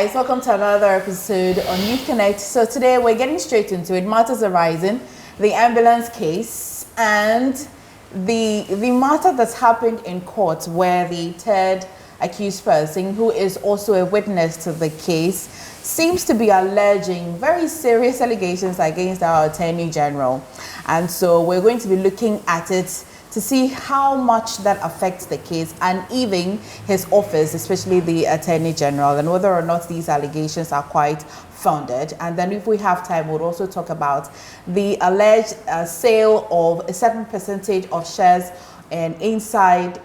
guys, welcome to another episode on Youth Connect. So today we're getting straight into it. Matters arising, the ambulance case, and the matter that's happened in court where the third accused person, who is also a witness to the case, seems to be alleging very serious allegations against our Attorney General. And so we're going to be looking at it to see how much that affects the case and even his office, especially the Attorney General, and whether or not these allegations are quite founded. And then if we have time, we'll also talk about the alleged sale of a certain percentage of shares and inside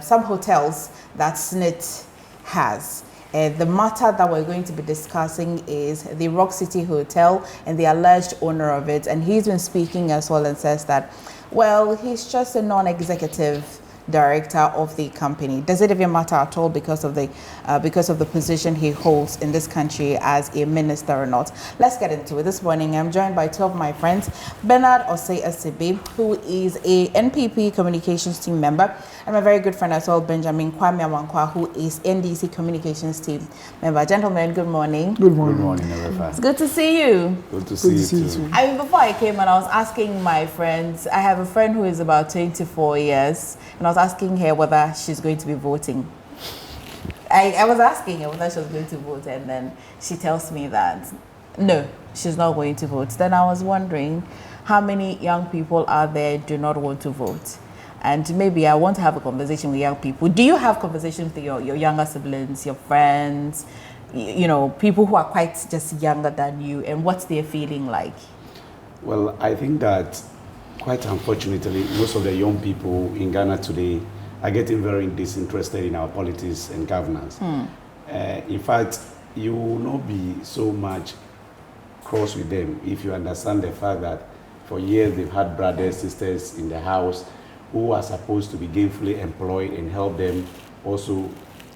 some hotels that SNIT has. The matter that we're going to be discussing is the Rock City Hotel and the alleged owner of it. And he's been speaking as well and says that, well, he's just a non-executive director of the company. Does it even matter at all because of the position he holds in this country as a minister or not? Let's get into it. This morning, I'm joined by 2 of my friends, Bernard Osei-Asibi, who is a NPP communications team member, and my very good friend as well, Benjamin Kwame Awankwa, who is NDC communications team member. Gentlemen, good morning. Good morning. Good morning, Emefa. It's good to see you. Good to see you too. I mean, before I came and I was asking my friends, I have a friend who is about 24 years, and I was asking her whether she's going to be voting. I was asking her whether she was going to vote, and then she tells me that no, she's not going to vote. Then I was wondering how many young people out there do not want to vote. And maybe I want to have a conversation with young people. Do you have conversations with your younger siblings, your friends, you know, people who are quite just younger than you, and what's their feeling like? Well, I think that quite unfortunately, most of the young people in Ghana today are getting very disinterested in our politics and governance. In fact, you will not be so much cross with them if you understand the fact that for years they've had brothers, sisters in the house who are supposed to be gainfully employed and help them also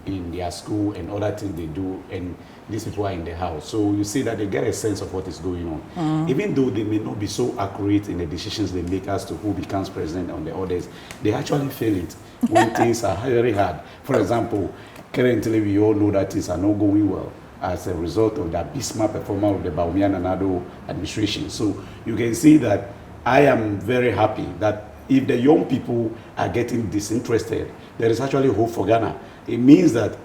in their school and other things they do, and these people are in the house. So you see that they get a sense of what is going on. Even though they may not be so accurate in the decisions they make as to who becomes president on the others, they actually feel it when things are very hard. For example, currently we all know that things are not going well as a result of the abysmal performance of the Bawumia Nana-Addo administration. So you can see that I am very happy that if the young people are getting disinterested, there is actually hope for Ghana. It means that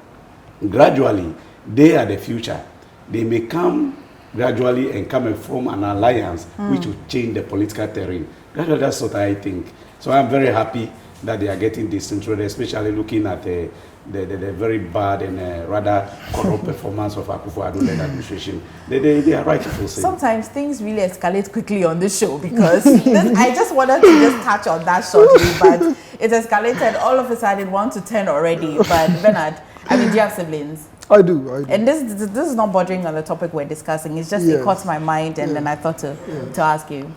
gradually they are the future. They may come gradually and come and form an alliance which will change the political terrain. Gradually, that's what I think. So I'm very happy that they are getting disinterested, especially looking at the very bad and rather corrupt performance of Akosua Adeti administration. They are rightful. Sometimes things really escalate quickly on this show because I just wanted to just touch on that shortly, but it escalated all of a sudden 1 to 10 already. But Bernard, I mean, do you have siblings? I do. And this is not bordering on the topic we're discussing. It's just it caught my mind, and then I thought to ask you.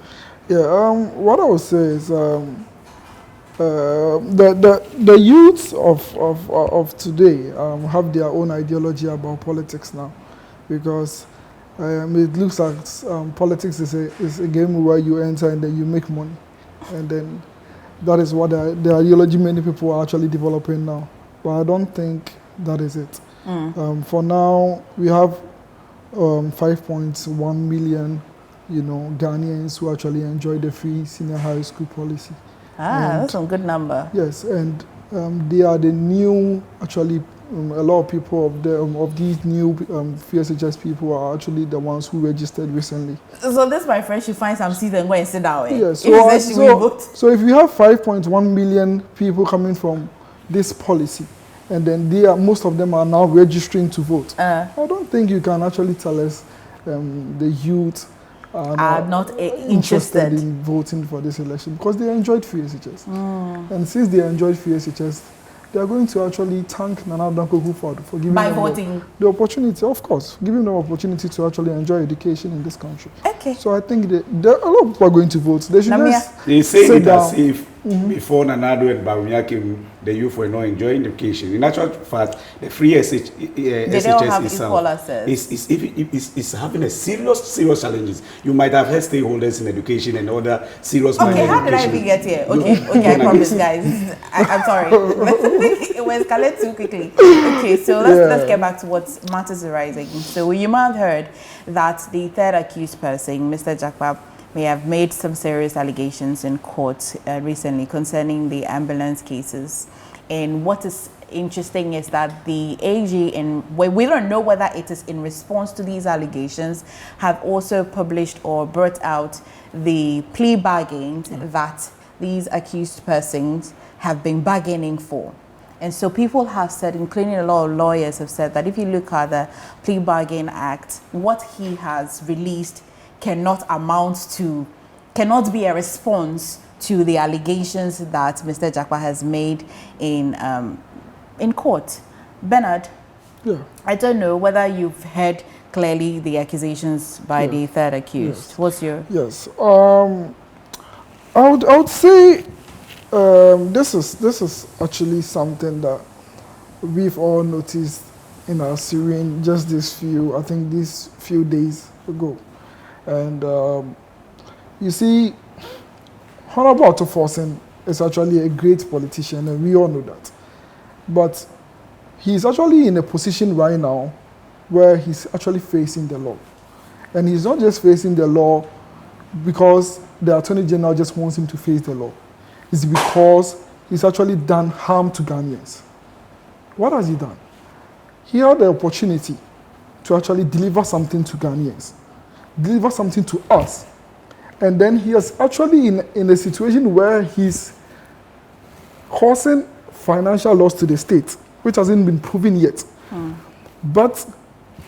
Yeah. What I would say is the youths of today have their own ideology about politics now, because it looks like politics is a game where you enter and then you make money, and then that is what the ideology many people are actually developing now. But I don't think that is it. For now, we have 5.1 million, Ghanaians who actually enjoy the free senior high school policy. That's a good number. Yes, and they are the new, actually, a lot of people of these new FSHS people are actually the ones who registered recently. So this, my friend, should find some seat and go and sit down. Yes, so if you have 5.1 million people coming from this policy, and then most of them are now registering to vote, I don't think you can actually tell us the youth are not interested in voting for this election, because they enjoyed FSHS. And since they enjoyed FSHS, they are going to actually thank Nana Addo for giving them voting the opportunity, of course, giving them opportunity to actually enjoy education in this country. Okay. So I think a lot of people are going to vote. They should they say it as if before Nanado and Bawumia came, the youth were not enjoying education. In actual fact, the free SHS itself is having a serious challenges. You might have had stakeholders in education and other serious. Okay, how did I even get here? Okay, I promise, guys. I'm sorry. It was escalated too quickly. Okay, so let's get back to what matters arising. So you might have heard that the third accused person, Mr. Jakpa, may have made some serious allegations in court recently concerning the ambulance cases. And what is interesting is that the AG, and we don't know whether it is in response to these allegations, have also published or brought out the plea bargains that these accused persons have been bargaining for. And so people have said, including a lot of lawyers have said, that if you look at the Plea Bargain Act, what he has released cannot be a response to the allegations that Mr. Jakpa has made in court. Bernard, I don't know whether you've heard clearly the accusations by the third accused. What's your... Yes. I would say this is actually something that we've all noticed in our Syrian just these few days ago. And you see, Honorable Otto Forsen is actually a great politician, and we all know that. But he's actually in a position right now where he's actually facing the law. And he's not just facing the law because the Attorney General just wants him to face the law. It's because he's actually done harm to Ghanaians. What has he done? He had the opportunity to actually deliver something to Ghanaians, deliver something to us. And then he is actually in a situation where he's causing financial loss to the state, which hasn't been proven yet. But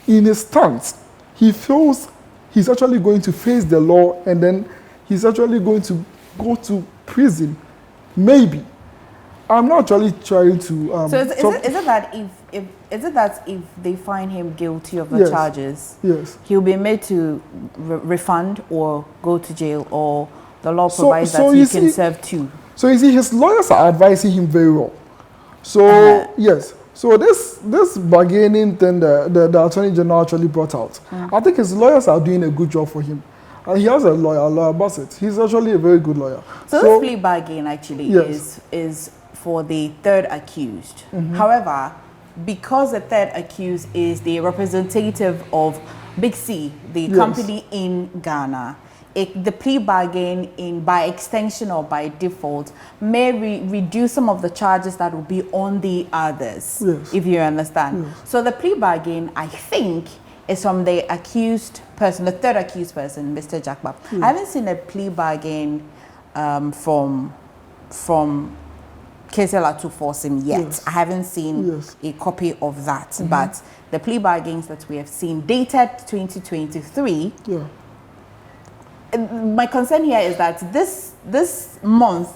in his stance, he feels he's actually going to face the law, and then he's actually going to go to prison. Maybe. I'm not actually trying to... so is it that if they find him guilty of the charges, he'll be made to refund or go to jail, or the law provides that he can serve two? So you see, his lawyers are advising him very well. So yes, so this bargaining thing the Attorney General actually brought out, I think his lawyers are doing a good job for him. He has a lawyer Bassett. He's actually a very good lawyer. So this plea bargain actually is for the third accused. However, because the third accused is the representative of Big C, the company in Ghana, the plea bargain, by extension or by default, may reduce some of the charges that will be on the others, if you understand. So the plea bargain, I think, is from the accused person, the third accused person, Mr. Jakpa. I haven't seen a plea bargain from KSL to force him yet. I haven't seen a copy of that. But the plea bargains that we have seen dated 2023. My concern here is that this month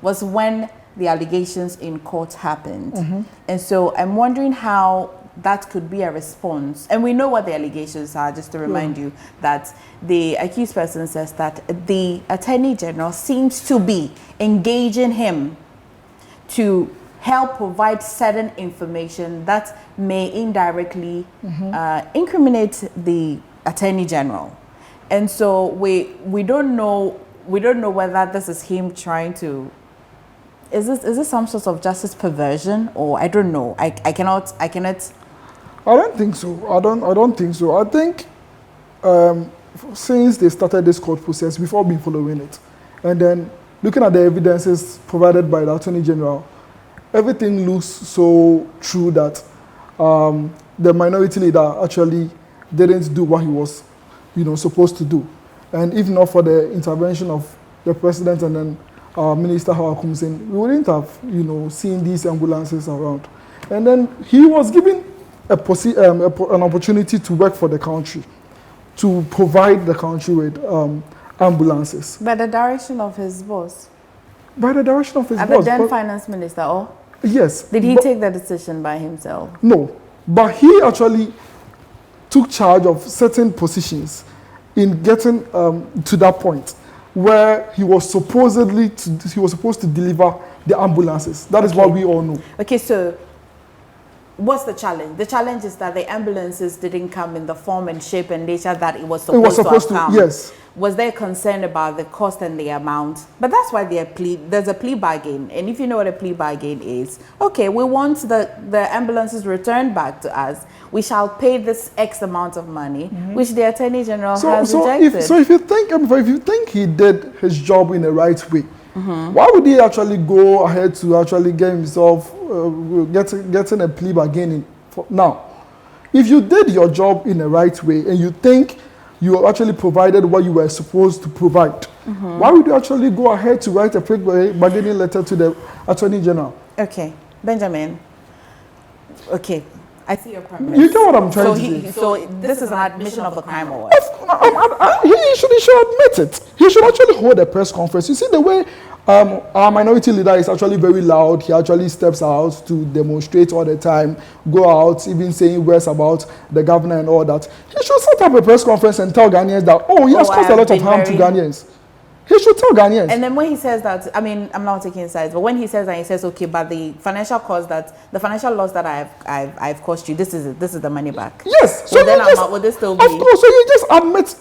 was when the allegations in court happened. And so I'm wondering how that could be a response. And we know what the allegations are, just to remind you that the accused person says that the Attorney General seems to be engaging him to help provide certain information that may indirectly incriminate the Attorney General. And so we don't know whether this is him trying to... Is this some sort of justice perversion, or I don't know. I cannot. I don't think so. I don't think so. I think since they started this court process, we've all been following it, and then looking at the evidences provided by the Attorney General, everything looks so true that the minority leader actually didn't do what he was, supposed to do, and if not for the intervention of the president and then Minister Howard Kumsin, we wouldn't have, seen these ambulances around. And then he was given an opportunity to work for the country, to provide the country with ambulances. By the direction of his boss? By the direction of his boss. The then finance minister, or? Yes. Did he take the decision by himself? No, but he actually took charge of certain positions in getting to that point where he was supposed to deliver the ambulances. That is what we all know. Okay, so what's the challenge? The challenge is that the ambulances didn't come in the form and shape and nature that it was supposed to come. Yes. Was there concern about the cost and the amount? But that's why there's a plea bargain. And if you know what a plea bargain is, okay, we want the ambulances returned back to us. We shall pay this X amount of money, which the Attorney General has rejected. If you think he did his job in the right way, why would he actually go ahead to actually get himself getting a plea bargain now? If you did your job in the right way and you think you actually provided what you were supposed to provide, why would you actually go ahead to write a plea bargaining letter to the Attorney General? Okay, Benjamin. Okay, I see your premise. You get what I'm trying to say? So this is an admission of the crime or what? He should admit it. He should actually hold a press conference. You see the way our minority leader is actually very loud. He actually steps out to demonstrate all the time, go out, even saying words about the governor and all that. He should set up a press conference and tell Ghanaians that, he has caused a lot of harm to Ghanaians. He should tell Ghanaians. And then when he says that, I mean, I'm not taking sides, but when he says that, he says, okay, but the financial loss that I've caused you, this is the money back. Yes. So then would this still be? Of course. So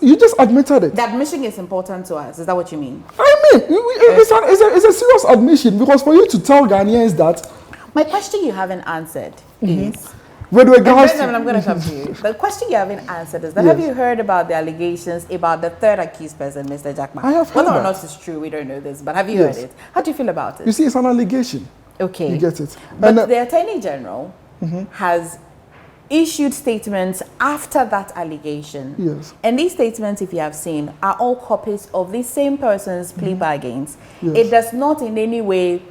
you just admitted it. The admission is important to us. Is that what you mean? I mean, it's a serious admission, because for you to tell Ghanaians that. My question you haven't answered is. With regards Benjamin, I'm going to come to you. The question you haven't answered is that have you heard about the allegations about the third accused person, Mr. Jackman? I have heard Whether or that. not it's true, we don't know this, but have you heard it? How do you feel about it? You see, it's an allegation. Okay. You get it. But the Attorney General has issued statements after that allegation. Yes. And these statements, if you have seen, are all copies of the same person's plea bargains. Yes. It does not in any way,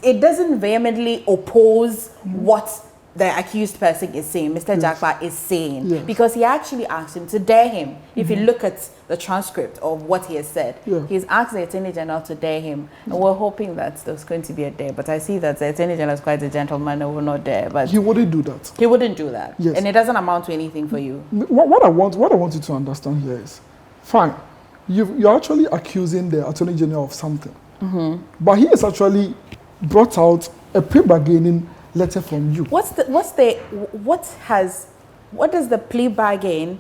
it doesn't vehemently oppose what the accused person is saying, Mr. Jakpa is saying, because he actually asked him to dare him. If you look at the transcript of what he has said, he's asked the Attorney General to dare him, and we're hoping that there's going to be a dare. But I see that the Attorney General is quite a gentleman and will not dare. But he wouldn't do that. He wouldn't do that. Yes. And it doesn't amount to anything for you. What I want you to understand here is, fine, you're actually accusing the Attorney General of something, but he has actually brought out a pre-bargaining letter from you. What does the plea bargain?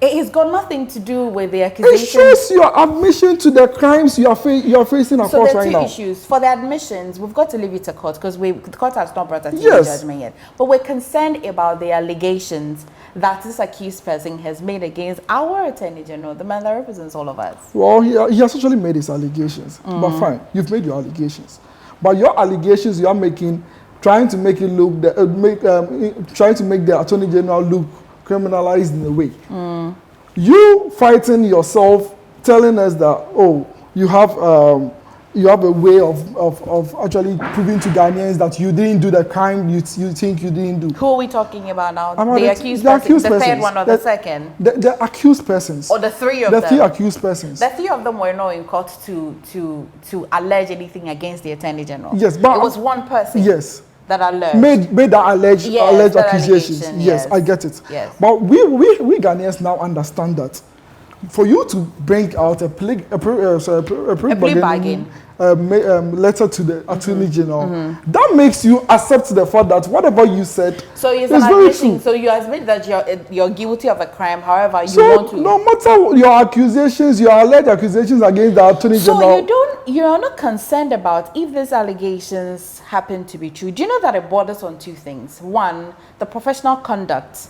It's got nothing to do with the accusation. It shows your admission to the crimes you are facing across right now. So there are two issues. For the admissions, we've got to leave it to court because the court has not brought us to the judgment yet. But we're concerned about the allegations that this accused person has made against our Attorney General, the man that represents all of us. Well, he has actually made his allegations. But fine, you've made your allegations. But your allegations you are making, trying to make it look, trying to make the Attorney General look criminalized in a way. You fighting yourself, telling us that you have a way of actually proving to Ghanaians that you didn't do the crime you think you didn't do. Who are we talking about now? The accused persons, the third one or the second? The accused persons. Or the three of them? The three accused persons. The three of them were not in court to allege anything against the Attorney General. Yes, but it was one person. Yes. That alleged. Made that alleged accusations. Yes, I get it. Yes. But we Ghanaians now understand that for you to bring out a plea bargain letter to the Attorney General, that makes you accept the fact that whatever you said is very true. So you admit that you're guilty of a crime, however you want to. No matter your accusations, your alleged accusations against the Attorney General. So you're not concerned about if these allegations happen to be true. Do you know that it borders on two things? One, the professional conduct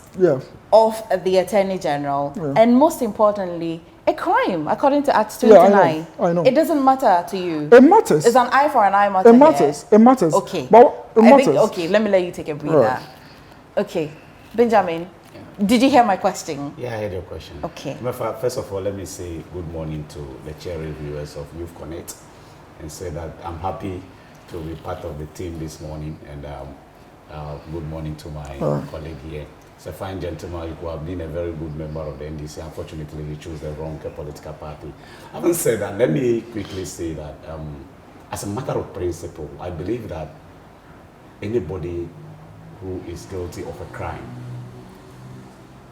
of the Attorney General, and most importantly, a crime, according to Act 29. I know. It doesn't matter to you. It matters. It's an eye for an eye matter. It matters. It matters. Okay. But it matters. Let me let you take a breather. Right. Okay. Benjamin, did you hear my question? Yeah, I heard your question. Okay. First of all, let me say good morning to the cherry viewers of Youth Connect and say that I'm happy to be part of the team this morning, and good morning to my colleague here. He's a fine gentleman who have been a very good member of the NDC. Unfortunately, he chose the wrong political party. Having said that, let me quickly say that as a matter of principle, I believe that anybody who is guilty of a crime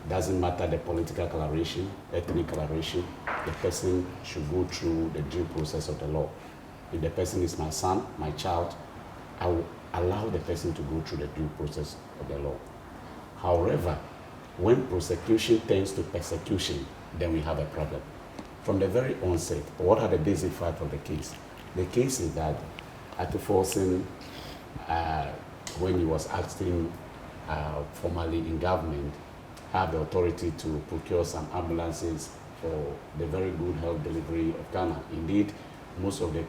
Doesn't matter the political coloration, ethnic coloration, the person should go through the due process of the law. If the person is my son, my child, I will allow the person to go through the due process of the law. However, when prosecution turns to persecution, then we have a problem. From the very onset, what are the basic facts of the case? The case is that Atuforsen, when he was acting formally in government, have the authority to procure some ambulances for the very good health delivery of Ghana. Indeed, most of the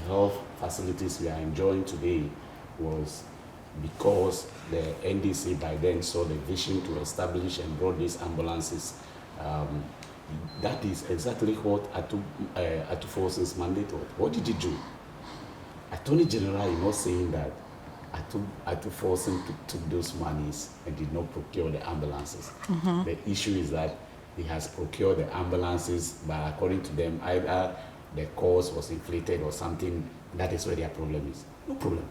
health facilities we are enjoying today was because the NDC by then saw the vision to establish and brought these ambulances. That is exactly what Atuforsen's mandate was. What did he do? Attorney General is not saying that Atuforsen took those monies and did not procure the ambulances. The issue is that he has procured the ambulances, but according to them, either the cost was inflated or something. That is where their problem is. No problem.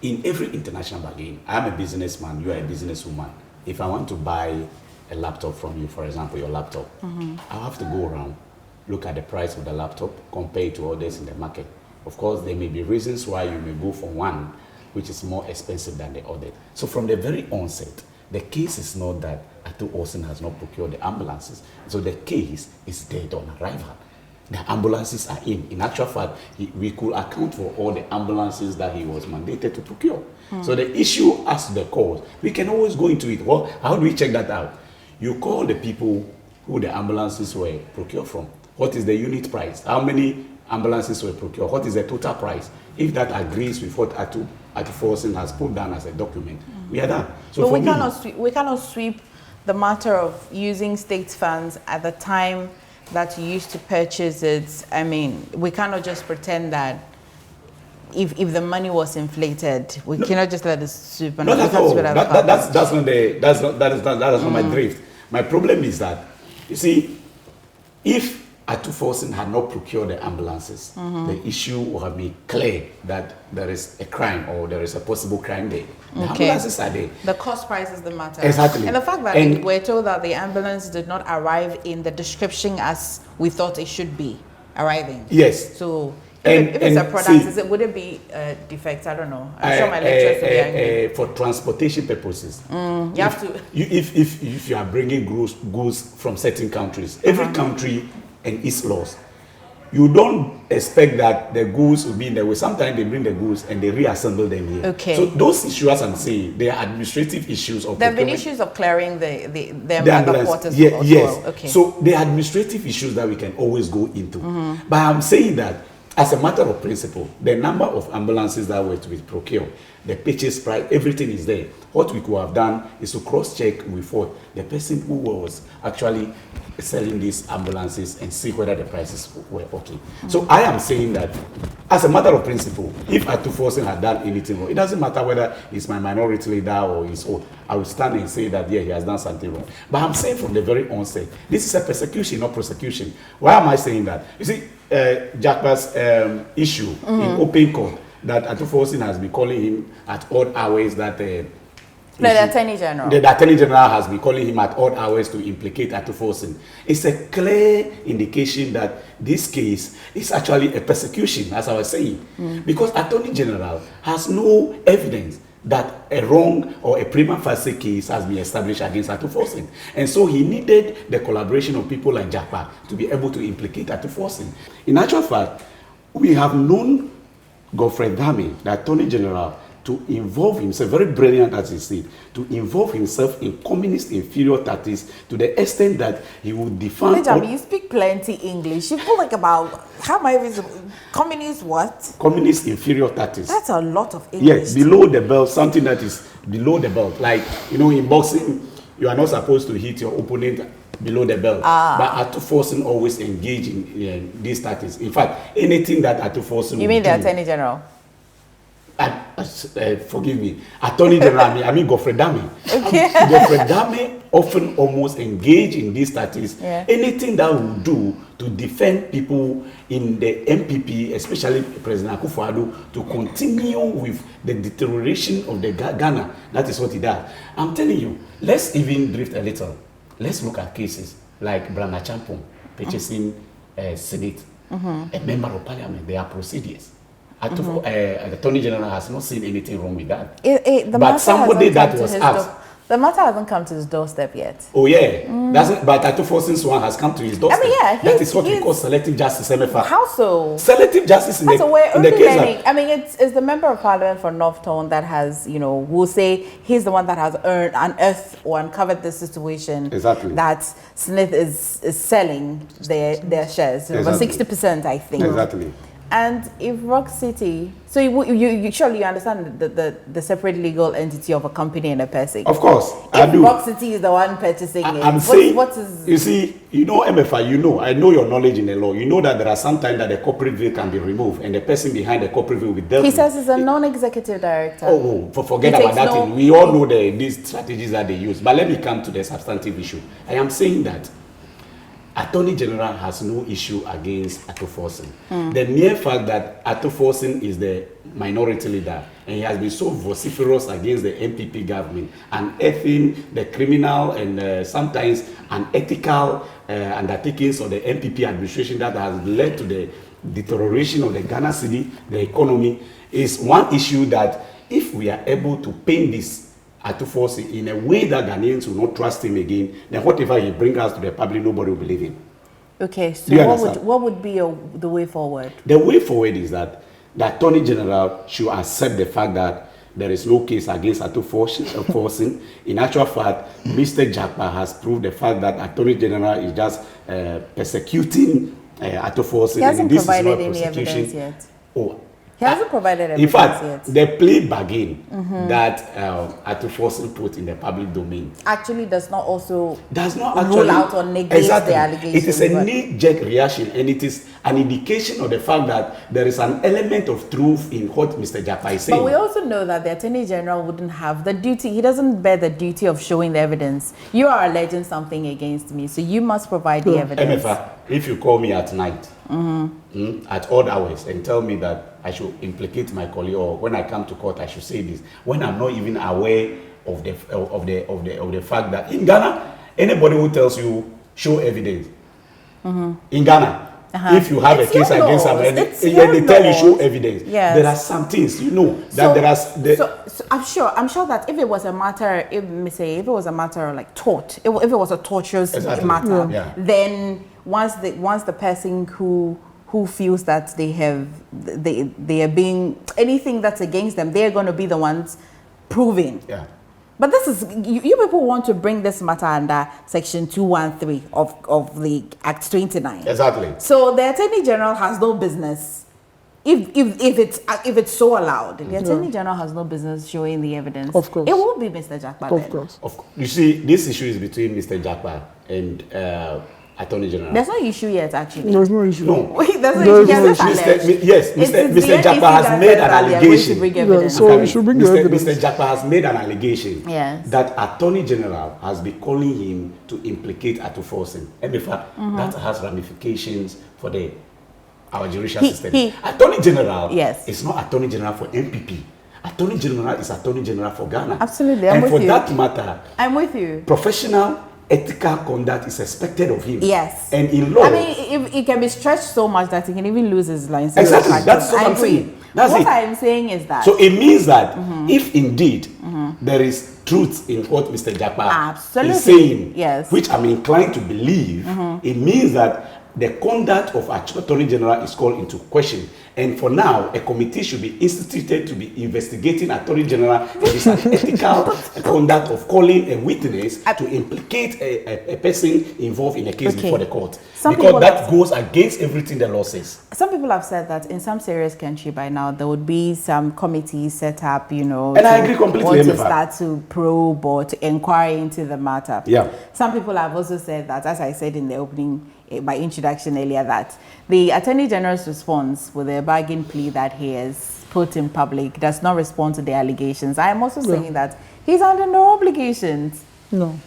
In every international bargain, I'm a businessman, you are a businesswoman. If I want to buy a laptop from you, for example, your laptop, I'll have to go around, look at the price of the laptop, compare it to others in the market. Of course, there may be reasons why you may go for one which is more expensive than the other. So from the very onset, the case is not that Atuforsen has not procured the ambulances. So the case is dead on arrival. The ambulances are in. In actual fact, we could account for all the ambulances that he was mandated to procure. So the issue as to the cause, we can always go into it. Well, how do we check that out? You call the people who the ambulances were procured from. What is the unit price? How many ambulances were procured? What is the total price? If that agrees with what Atuforsen has put down as a document, we are done. So but we cannot sweep the matter of using state funds at the time that you used to purchase it. I mean, we cannot just pretend that if the money was inflated, we cannot just let it sweep. Not at all. That's not my drift. My problem is that, you see, if Atuforsen had not procured the ambulances, the issue would have been clear that there is a crime or there is a possible crime there. The ambulances are there. The cost price is the matter. Exactly. And the fact that we're told that the ambulance did not arrive in the description as we thought it should be arriving. Yes. So if it's a product, would it be a defect? I don't know. I'm sure my lecturers will be angry. For transportation purposes, you have to. If you are bringing goods from certain countries, every country and its laws, you don't expect that the goods will be in the way. Sometimes they bring the goods and they reassemble them here. Okay. So those issues, as I'm saying, they are administrative issues of. There have been issues of clearing them at the quarters. Yes. Well. Okay. So they are administrative issues that we can always go into. But I'm saying that as a matter of principle, the number of ambulances that were to be procured, the purchase price, everything is there. What we could have done is to cross-check with what the person who was actually selling these ambulances and see whether the prices were okay. So I am saying that as a matter of principle, if Atuforsen had done anything wrong, it doesn't matter whether he's my minority leader or his own, I will stand and say that, yeah, he has done something wrong. But I'm saying from the very onset, this is a persecution, not prosecution. Why am I saying that? You see, Jakpa's issue in open court, that Atuforsen has been calling him at odd hours, that the Attorney General. The Attorney General has been calling him at odd hours to implicate Atuforsen. It's a clear indication that this case is actually a persecution, as I was saying, because Attorney General has no evidence that a wrong or a prima facie case has been established against Atuforsen. And so he needed the collaboration of people like Jakpa to be able to implicate Atuforsen. In actual fact, we have known Godfrey Dame, the Attorney General, to involve himself, very brilliant as he said, to involve himself in communist inferior tactics to the extent that he would define. You speak plenty English. You feel like about how am I visible? Communist what? Communist inferior tactics. That's a lot of English. Yes, below the belt, something that is below the belt. Like, you know, in boxing, you are not supposed to hit your opponent below the belt. But Atuforsen always engage in these tactics. In fact, anything that Atuforsen You mean the Attorney General? Forgive me, Attorney General, I mean Godfrey Dame. Okay. Godfrey Dame often almost engage in these tactics. Yeah. Anything that will do to defend people in the MPP, especially President Akosua Adeti, to continue with the deterioration of the Ghana. That is what he does. I'm telling you, let's even drift a little. let's look at cases like Brana Champon purchasing Senate, a member of parliament. There are procedures. The Attorney General has not seen anything wrong with that. But somebody that was asked. The matter hasn't come to his doorstep yet. Oh yeah, but Atufosin's one has come to his doorstep. I mean, yeah, that is what we call selective justice, Emefa. How so? Selective justice in the case. I mean, it's the member of parliament for Northtown that has, will say he's the one that has unearthed or uncovered the situation. Exactly. That Smith is selling their shares, over 60%, I think. Exactly. And if Rock City, so you surely understand the separate legal entity of a company and a person. Of course, I do. Rock City is the one purchasing it. I'm saying, you see, Emefa, I know your knowledge in the law. You know that there are sometimes that the corporate veil can be removed and the person behind the corporate veil will be dealt with. He says he's a non-executive director. Forget about that thing. We all know these strategies that they use. But let me come to the substantive issue. I am saying that Attorney General has no issue against Atufosin. The mere fact that Atufosin is the minority leader and he has been so vociferous against the MPP government, unearthing the criminal and sometimes unethical undertakings of the MPP administration that has led to the deterioration of the Ghana city, the economy, is one issue that if we are able to paint this Atufosin in a way that Ghanaians will not trust him again, then whatever he brings us to the public, nobody will believe him. Okay, so what would be the way forward? The way forward is that the Attorney General should accept the fact that there is no case against Atufosin. In actual fact, Mr. Jakpa has proved the fact that Attorney General is just persecuting Atufosin. He hasn't provided any evidence yet. He hasn't provided evidence yet. In fact, the plea bargain that Atufosin put in the public domain actually does not rule out or negate the allegations. It is a knee-jerk reaction, and it is an indication of the fact that there is an element of truth in what Mr. Japa is saying. But we also know that the Attorney General wouldn't have the duty. He doesn't bear the duty of showing the evidence. You are alleging something against me, so you must provide the evidence. Emefa, if you call me at night, at odd hours, and tell me that I should implicate my colleague, or when I come to court I should say this, when I'm not even aware of the fact that in Ghana, anybody who tells you show evidence, in Ghana, if you have a case against somebody, they tell you show evidence. Yes. There are some things, that I'm sure that if it was a matter, if it was a matter like tort, if it was a torturous matter, then once the person who feels that they are being anything that's against them, they're going to be the ones proving. Yeah. But this is you people want to bring this matter under Section 213 of the Act 29. Exactly. So the Attorney General has no business. If it's so allowed, the Attorney General has no business showing the evidence. Of course. It will be Mr. Jakpa. Of course. You see, this issue is between Mr. Jakpa and Attorney General. There's no issue yet, actually. There's no issue. No. There's no issue. Mr. Jakpa has made an allegation. So you should bring the evidence. Mr. Jakpa has made an allegation that Attorney General has been calling him to implicate Atufosin. Emefa, that has ramifications for our judicial system. Attorney General is not Attorney General for MPP. Attorney General is Attorney General for Ghana. Absolutely, and for that matter, I'm with you. Professional ethical conduct is expected of him. Yes. And in law, I mean, it can be stretched so much that he can even lose his license. Exactly. That's what I'm saying. What I'm saying is that. So it means that if indeed there is truth in what Mr. Jakpa is saying, which I'm inclined to believe, it means that the conduct of Attorney General is called into question. And for now, a committee should be instituted to be investigating Attorney General for this unethical conduct of calling a witness to implicate a person involved in a case before the court. Because that goes against everything the law says. Some people have said that in some serious country by now, there would be some committees set up, And I agree completely. To start to probe or to inquire into the matter. Yeah. Some people have also said that, as I said in the opening, my introduction earlier, that the Attorney General's response with a bargain plea that he has put in public does not respond to the allegations. I am also saying that he's under no obligations. No.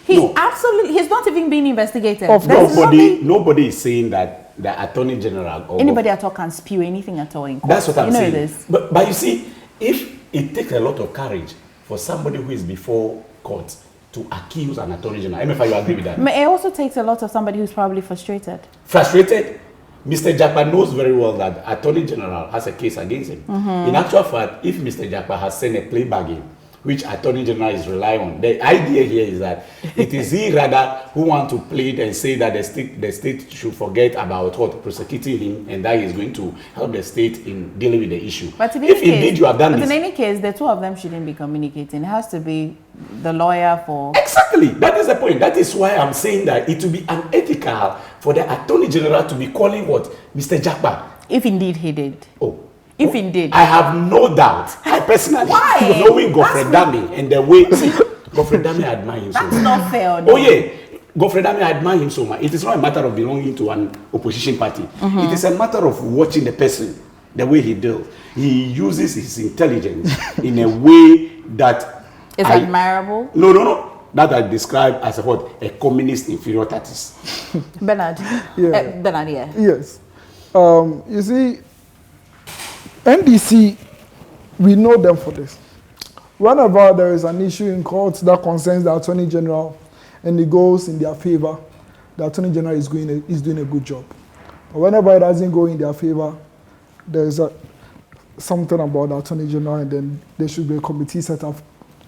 Absolutely, he's not even being investigated. Nobody is saying that the Attorney General or anybody at all can spew anything at all in court. That's what I'm saying. This. But you see, if it takes a lot of courage for somebody who is before court to accuse an attorney general. Emefa, you agree with that? It also takes a lot of somebody who's probably frustrated. Frustrated? Mr. Japa knows very well that Attorney General has a case against him. In actual fact, if Mr. Japa has sent a plea bargain, which Attorney General is relying on, the idea here is that it is he rather who want to plead and say that the state should forget about what prosecuting him, and that is going to help the state in dealing with the issue. But if indeed you have done this, in any case, the two of them shouldn't be communicating. It has to be the lawyer for... Exactly. That is the point. That is why I'm saying that it will be unethical for the Attorney General to be calling what? Mr. Japa. If indeed he did. If indeed. I have no doubt. I personally, why? Knowing Godfrey Dami and the way Godfrey Dami admire him so much. That's not fair. No. Oh yeah. Godfrey Dami admire him so much. It is not a matter of belonging to an opposition party. It is a matter of watching the person, the way he deals. He uses his intelligence in a way that is admirable. No. That I describe as a communist inferior tactics. Bernard. Bernard, yeah. Yes. You see, NDC, we know them for this. Whenever there is an issue in court that concerns the Attorney General and it goes in their favor, the Attorney General is doing a good job. But whenever it doesn't go in their favor, there is something about the Attorney General, and then there should be a committee set up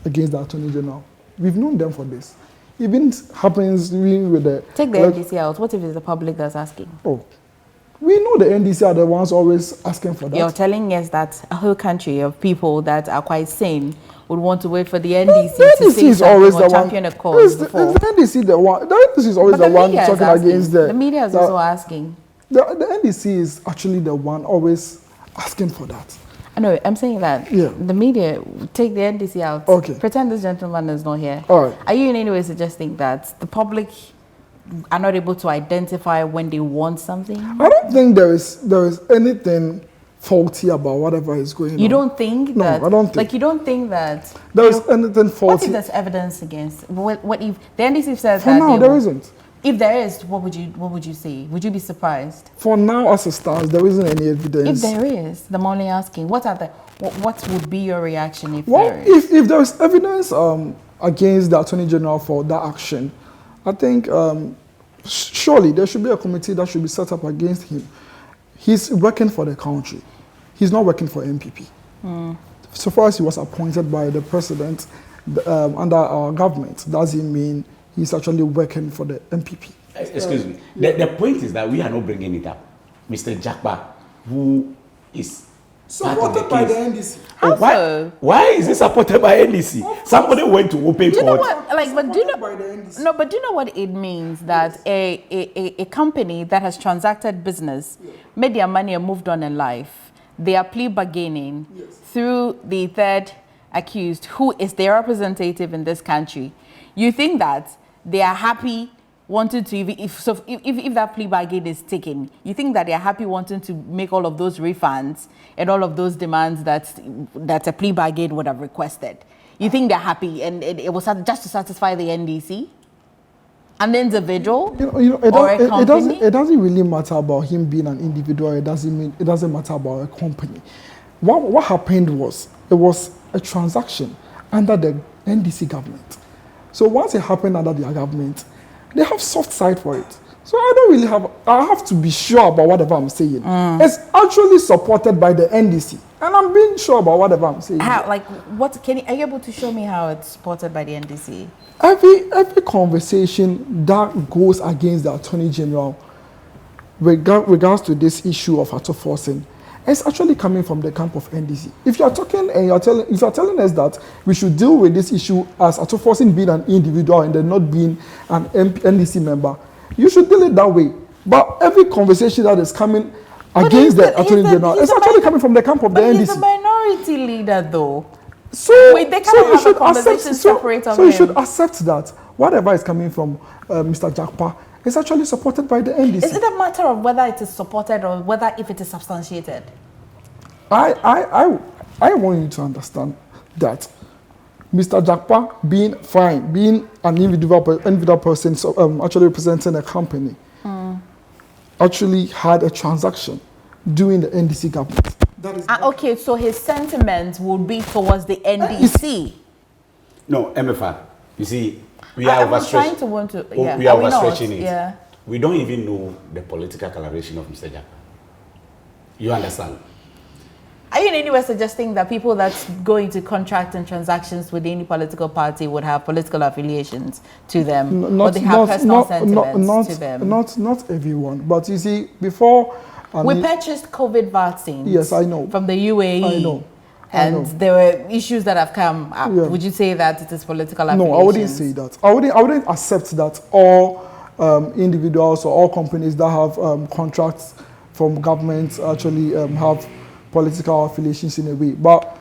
against the Attorney General. We've known them for this. Even happens with the... Take the NDC out. What if it's the public that's asking? We know the NDC are the ones always asking for that. You're telling us that a whole country of people that are quite sane would want to wait for the NDC to say something or champion a cause before. The NDC the one. The NDC is always the one talking against the media is also asking. The NDC is actually the one always asking for that. I know, I'm saying that. Yeah. The media, take the NDC out. Okay. Pretend this gentleman is not here. All right. Are you in any way suggesting that the public are not able to identify when they want something? I don't think there is anything faulty about whatever is going on. You don't think that? No, I don't think. Like, you don't think that there is anything faulty? What if there's evidence against? What if the NDC says for that? For now, there isn't. If there is, what would you say? Would you be surprised? For now, as it stands, there isn't any evidence. If there is, I'm only asking. What would be your reaction if there is? If there is evidence against the Attorney General for that action, I think surely there should be a committee that should be set up against him. He's working for the country. He's not working for MPP. So far as he was appointed by the president under our government, doesn't mean he's actually working for the MPP. Excuse me. The point is that we are not bringing it up. Mr. Jakpa, who is supported by the NDC. Why is he supported by NDC? Somebody went to open court. Do you know what? But do you know what it means that a company that has transacted business, made their money and moved on in life, they are plea bargaining through the third accused, who is their representative in this country. You think that they are happy wanting to, if that plea bargain is taken, you think that they are happy wanting to make all of those refunds and all of those demands that a plea bargain would have requested? You think they're happy and it was just to satisfy the NDC? An individual or a company? It doesn't really matter about him being an individual. It doesn't matter about a company. What happened was, it was a transaction under the NDC government. So once it happened under their government, they have soft side for it. So I have to be sure about whatever I'm saying. It's actually supported by the NDC. And I'm being sure about whatever I'm saying. How, like, are you able to show me how it's supported by the NDC? Every conversation that goes against the Attorney General regards to this issue of auto forcing, it's actually coming from the camp of NDC. If you're talking and if you're telling us that we should deal with this issue as auto forcing being an individual and then not being an NDC member, you should deal it that way. But every conversation that is coming against the Attorney General, it's actually coming from the camp of the NDC. He's a minority leader, though. So wait, they cannot have a conversation separate of him. So you should accept that whatever is coming from Mr. Jakpa is actually supported by the NDC. Is it a matter of whether it is supported or whether if it is substantiated? I want you to understand that Mr. Jakpa being an individual person, actually representing a company, actually had a transaction during the NDC government. Okay, so his sentiments would be towards the NDC. No, Emefa, You see, we are overstretching. We are overstretching it. Yeah. We don't even know the political coloration of Mr. Japa. You understand? Are you in any way suggesting that people that go into contract and transactions with any political party would have political affiliations to them, or they have personal sentiments to them? Not everyone, but you see, before we purchased COVID vaccines. Yes, I know. From the UAE. I know. And there were issues that have come up. Yeah. Would you say that it is political affiliations? No, I wouldn't say that. I wouldn't accept that all individuals or all companies that have contracts from governments actually have political affiliations in a way. But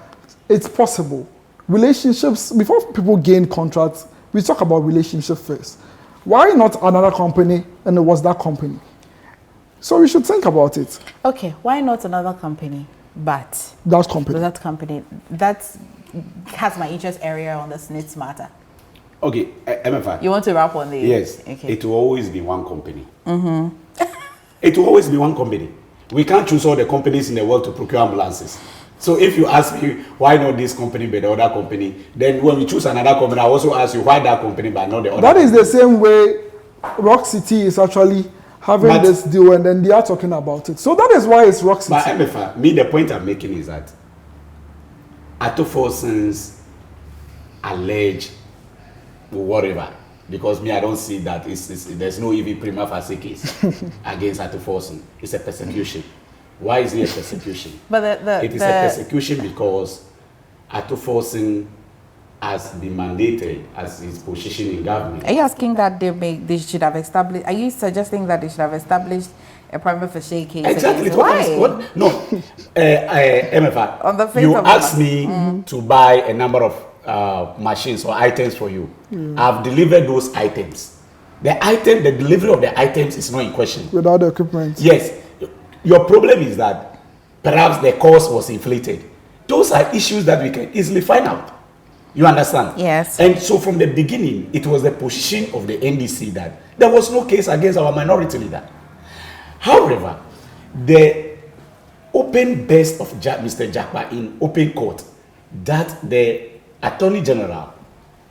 it's possible. Relationships, before people gain contracts, we talk about relationships first. Why not another company and it was that company? So we should think about it. Okay, why not another company? But that company that has my interest area on the SNITS matter. Okay, Emefa. You want to wrap on the... Yes, okay. It will always be one company. It will always be one company. We can't choose all the companies in the world to procure ambulances. So if you ask me, why not this company but the other company, then when we choose another company, I also ask you, why that company but not the other company? That is the same way Rock City is actually having this deal, and then they are talking about it. So that is why it's Rock City. But Emefa, the point I'm making is that Atoforson's alleged whatever, because I don't see that there's no EV prima facie case against Atoforson. It's a persecution. Why is it a persecution? But it is a persecution because Atoforson has been mandated as his position in government. Are you asking that they should have established? Are you suggesting that they should have established a prima facie case? Exactly. No, Emefa, on the face you asked me to buy a number of machines or items for you. I've delivered those items. The delivery of the items is not in question. Without the equipment. Yes. Your problem is that perhaps the cost was inflated. Those are issues that we can easily find out. You understand? Yes. And so from the beginning, it was the position of the NDC that there was no case against our minority leader. However, the open best of Mr. Japa in open court, that the Attorney General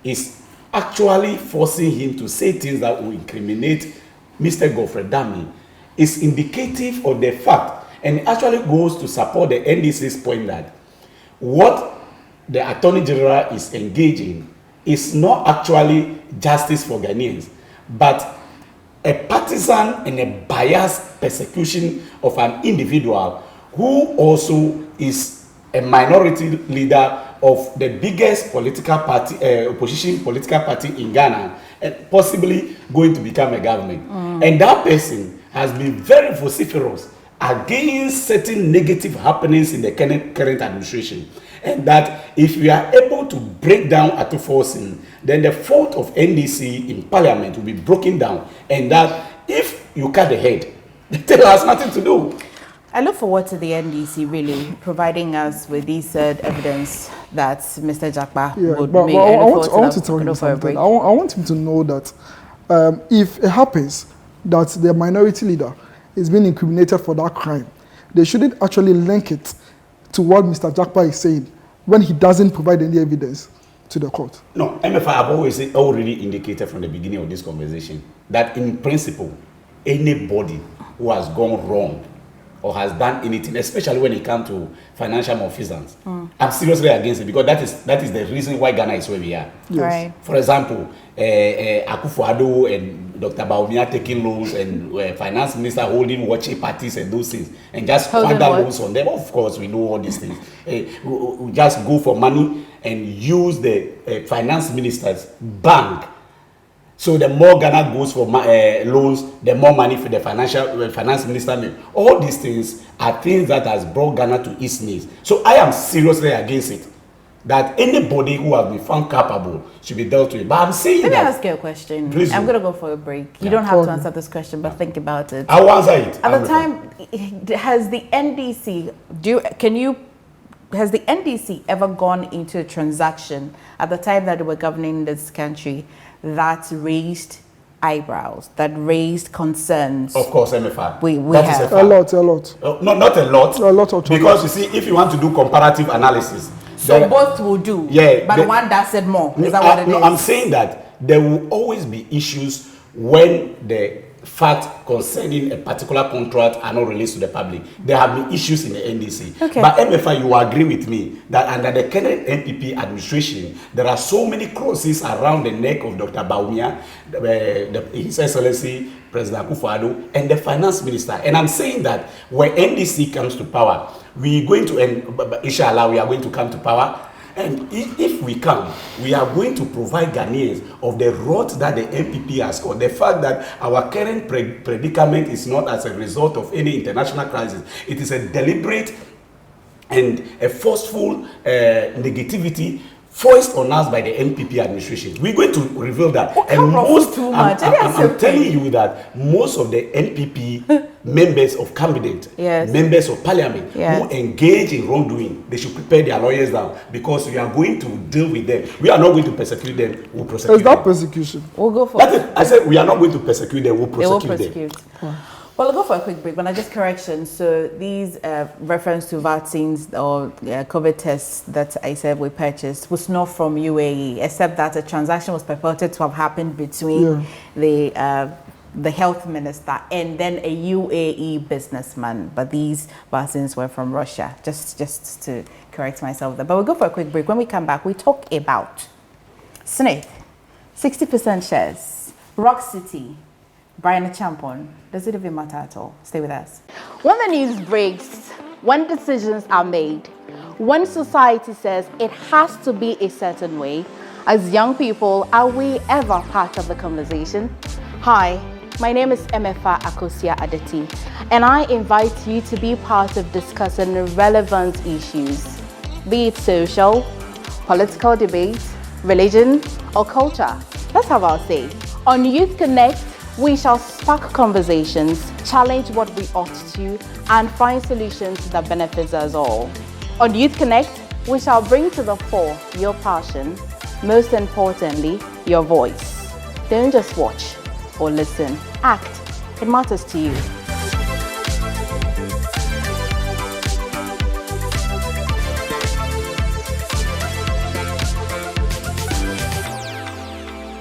is actually forcing him to say things that will incriminate Mr. Godfrey Dami, is indicative of the fact, and it actually goes to support the NDC's point that what the Attorney General is engaging is not actually justice for Ghanaians, but a partisan and a biased persecution of an individual who also is a minority leader of the biggest political party, opposition political party in Ghana, and possibly going to become a government. And that person has been very vociferous against certain negative happenings in the current administration. And that if we are able to break down Atoforson, then the fault of NDC in parliament will be broken down. And that if you cut the head, the tail has nothing to do. I look forward to the NDC really providing us with this evidence that Mr. Japa would make. I want to tell him something. I want him to know that if it happens that the minority leader is being incriminated for that crime, they shouldn't actually link it to what Mr. Japa is saying when he doesn't provide any evidence to the court. No, MFI, I've already indicated from the beginning of this conversation that in principle, anybody who has gone wrong or has done anything, especially when it comes to financial malfeasance, I'm seriously against it, because that is the reason why Ghana is where we are. Yes. Right. For example, Akosua Adeti and Dr. Baumia taking loans, and finance minister holding watching parties and those things, and just squander loans on them. Of course, we know all these things. We just go for money and use the finance minister's bank. So the more Ghana goes for loans, the more money for the finance minister. All these things are things that has brought Ghana to its knees. So I am seriously against it. That anybody who has been found capable should be dealt with. But I'm saying Let me ask you a question. Please. I'm going to go for a break. You don't have to answer this question, but think about it. I'll answer it. At the time, has the NDC, has the NDC ever gone into a transaction at the time that they were governing this country that raised eyebrows, that raised concerns? Of course, MFA. We have a lot. Not a lot. A lot of because you see, if you want to do comparative analysis, So both will do. Yeah. But one does it more. Is that what it is? No, I'm saying that there will always be issues when the facts concerning a particular contract are not released to the public. There have been issues in the NDC. Okay. But Emefa, you agree with me that under the current NPP administration, there are so many crosses around the neck of Dr. Baumia, His Excellency President Akosua Adeti, and the finance minister. And I'm saying that when NDC comes to power, we're going to, and inshallah, we are going to come to power. And if we come, we are going to provide Ghanaians of the rot that the NPP has caused. The fact that our current predicament is not as a result of any international crisis. It is a deliberate and a forceful negativity forced on us by the NPP administration. We're going to reveal that. And most, I'm telling you that most of the NPP members of cabinet, members of parliament who engage in wrongdoing, they should prepare their lawyers down, because we are going to deal with them. We are not going to persecute them. We'll prosecute them. Is that persecution? We'll go for I said we are not going to persecute them. We'll prosecute them. Well, we'll go for a quick break, but just correction. So these reference to vaccines or COVID tests that I said we purchased was not from UAE, except that a transaction was purported to have happened between the health minister and then a UAE businessman. But these vaccines were from Russia, just to correct myself there. But we'll go for a quick break. When we come back, we talk about Smith, 60% shares, Rock City, Brian Champon. Does it even matter at all? Stay with us. When the news breaks, when decisions are made, when society says it has to be a certain way, as young people, are we ever part of the conversation? Hi, my name is Emefa Akosua Adeti, and I invite you to be part of discussing relevant issues, be it social, political debate, religion, or culture. Let's have our say. On Youth Connect, we shall spark conversations, challenge what we ought to, and find solutions that benefits us all. On Youth Connect, we shall bring to the fore your passion, most importantly, your voice. Don't just watch or listen, act. It matters to you.